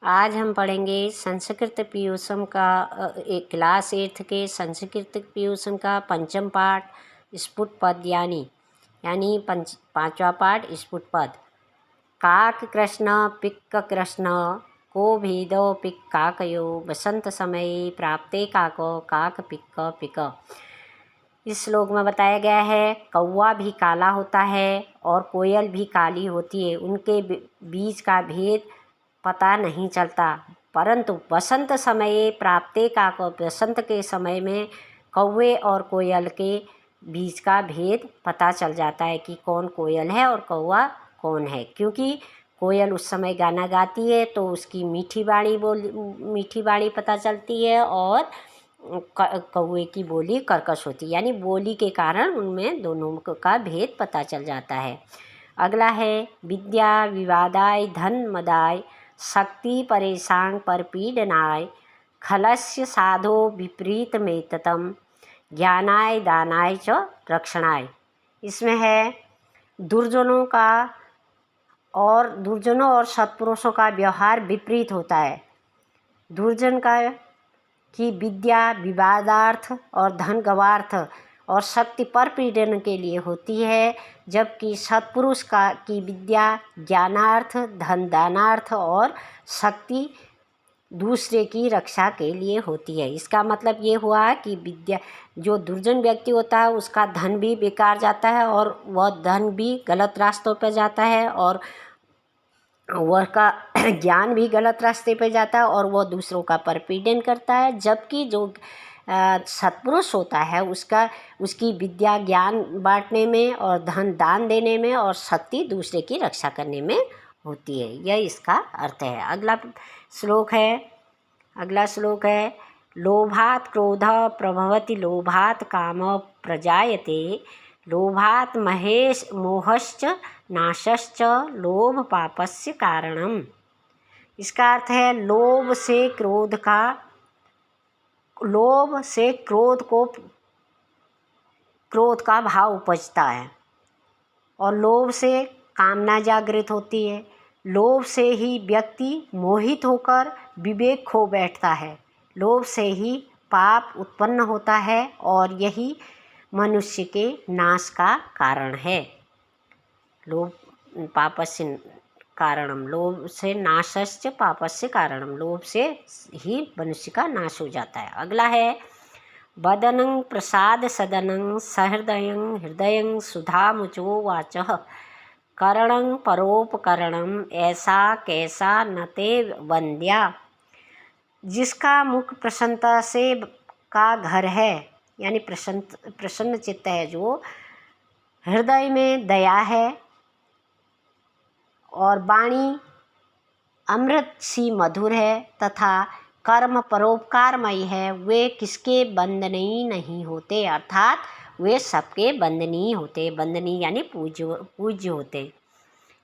आज हम पढ़ेंगे संस्कृत पीयूषम का एक क्लास 8 के संस्कृत पीयूषम का पंचम पाठ स्फुट पद यानी पांचवा पाठ स्फुट पद। काक कृष्ण पिक कृष्ण को भेदो पिक काकयो बसंत समय प्राप्ते काको काक पिक पिक। इस श्लोक में बताया गया है कौवा भी काला होता है और कोयल भी काली होती है, उनके बीच का भेद पता नहीं चलता, परंतु बसंत समय प्राप्ते काको बसंत के समय में कौवे और कोयल के बीच का भेद पता चल जाता है कि कौन कोयल है और कौवा कौन है। क्योंकि कोयल उस समय गाना गाती है तो उसकी मीठी बाणी पता चलती है और कौवे की बोली कर्कश होती है, यानी बोली के कारण उनमें दोनों का भेद पता चल जाता है। अगला है विद्या विवादाय धन मदाय शक्ति परेशान पर पीडनाय खलस्य साधो विपरीत मेततम ज्ञानाय दानाय च रक्षणाय। इसमें है दुर्जनों और सत्पुरुषों का व्यवहार विपरीत होता है। दुर्जन की विद्या विवादार्थ और धन गवार्थ और शक्ति पर पीड़न के लिए होती है, जबकि सत्पुरुष की विद्या ज्ञानार्थ धन दानार्थ और शक्ति दूसरे की रक्षा के लिए होती है। इसका मतलब ये हुआ कि विद्या जो दुर्जन व्यक्ति होता है उसका धन भी बेकार जाता है और वह धन भी गलत रास्तों पर जाता है और वह का ज्ञान भी गलत रास्ते पर जाता है और वह दूसरों का परपीड़न करता है। जबकि जो सत्पुरुष होता है उसकी विद्या ज्ञान बांटने में और धन दान देने में और शक्ति दूसरे की रक्षा करने में होती है। यह इसका अर्थ है। अगला श्लोक है लोभात् क्रोध प्रभवति लोभात् काम प्रजायते लोभात् मोहश्च नाशश्च लोभ पापस्य कारणम। इसका अर्थ है लोभ से क्रोध का भाव उपजता है और लोभ से कामना जागृत होती है। लोभ से ही व्यक्ति मोहित होकर विवेक खो बैठता है। लोभ से ही पाप उत्पन्न होता है और यही मनुष्य के नाश का कारण है। लोभ पापस्य कारणम, लोभ से नाशश्च पापस्य कारणम, लोभ से ही मनुष्य का नाश हो जाता है। अगला है वदनं प्रसाद सदनं सहृदयं हृदयं सुधामुचो वाचः करणं परोपकरणं ऐसा कैसा न ते वंद्या। जिसका मुख प्रसन्नता से का घर है, यानी प्रसन्न चित्त है, जो हृदय में दया है और वाणी अमृत सी मधुर है तथा कर्म परोपकारमयी है, वे किसके बंदनीय नहीं होते, अर्थात वे सबके बंदनीय होते। बंदनीय यानी पूज्य होते।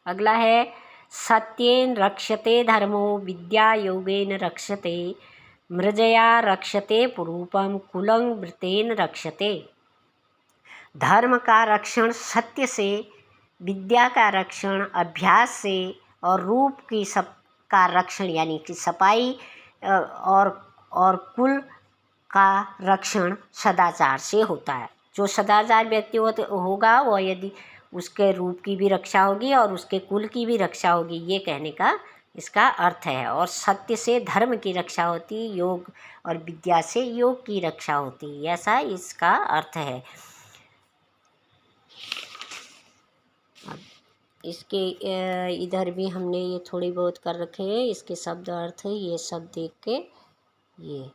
अगला है सत्येन रक्ष्यते धर्मो विद्या योगेन रक्ष्यते मृजया रक्ष्यते पुरूपम कुलं वृतेन रक्ष्यते। धर्म का रक्षण सत्य से, विद्या का रक्षण अभ्यास से और रूप का रक्षण यानी कि सफाई और कुल का रक्षण सदाचार से होता है। जो सदाचार व्यक्ति होगा वह यदि उसके रूप की भी रक्षा होगी और उसके कुल की भी रक्षा होगी, ये कहने का इसका अर्थ है। और सत्य से धर्म की रक्षा होती, योग और विद्या से योग की रक्षा होती, ऐसा इसका अर्थ है। इसके इधर भी हमने ये थोड़ी बहुत कर रखे हैं, इसके शब्द अर्थ ये सब देख के ये